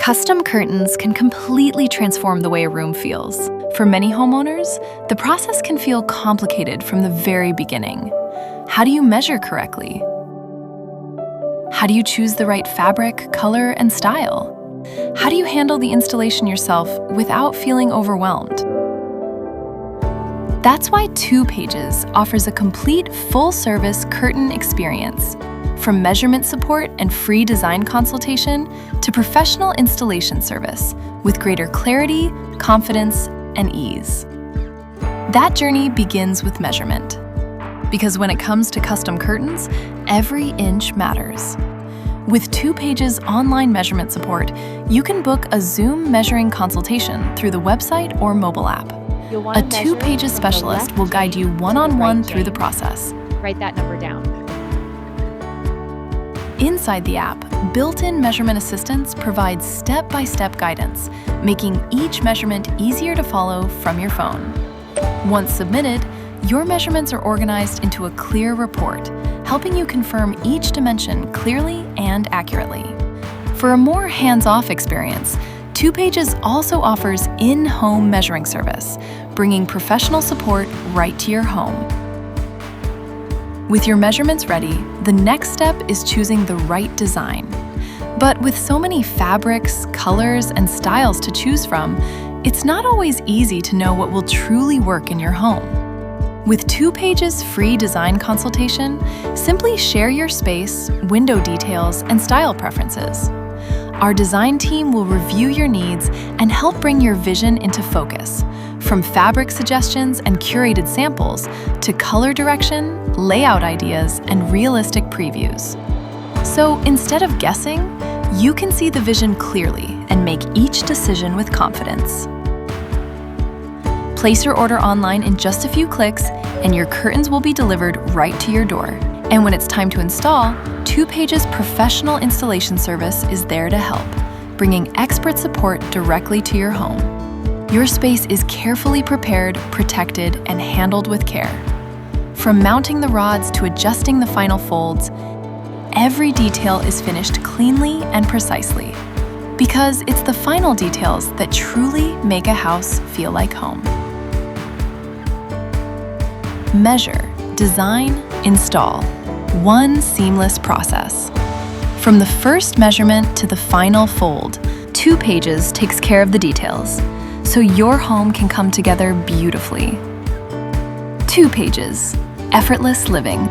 Custom curtains can completely transform the way a room feels. For many homeowners, the process can feel complicated from the very beginning. How do you measure correctly? How do you choose the right fabric, color, and style? How do you handle the installation yourself without feeling overwhelmed? That's why TWOPAGES offers a complete full-service curtain experience. From measurement support and free design consultation to professional installation service with greater clarity, confidence, and ease. That journey begins with measurement. Because when it comes to custom curtains, every inch matters. With TWOPAGES online measurement support, you can book a Zoom measuring consultation through the website or mobile app. A TWOPAGES specialist will guide you one-on-one through the process. Write that number down. Inside the app, built-in measurement assistance provides step-by-step guidance, making each measurement easier to follow from your phone. Once submitted, your measurements are organized into a clear report, helping you confirm each dimension clearly and accurately. For a more hands-off experience, TWOPAGES also offers in-home measuring service, bringing professional support right to your home. With your measurements ready, the next step is choosing the right design. But with so many fabrics, colors, and styles to choose from, it's not always easy to know what will truly work in your home. With TWOPAGES free design consultation, simply share your space, window details, and style preferences. Our design team will review your needs and help bring your vision into focus, from fabric suggestions and curated samples to color direction, layout ideas, and realistic previews. So instead of guessing, you can see the vision clearly and make each decision with confidence. Place your order online in just a few clicks, and your curtains will be delivered right to your door. And when it's time to install, TWOPAGES professional installation service is there to help, bringing expert support directly to your home. Your space is carefully prepared, protected, and handled with care. From mounting the rods to adjusting the final folds, every detail is finished cleanly and precisely, because it's the final details that truly make a house feel like home. Measure, design, install. One seamless process. From the first measurement to the final fold, TWOPAGES takes care of the details, so your home can come together beautifully. TWOPAGES, effortless living.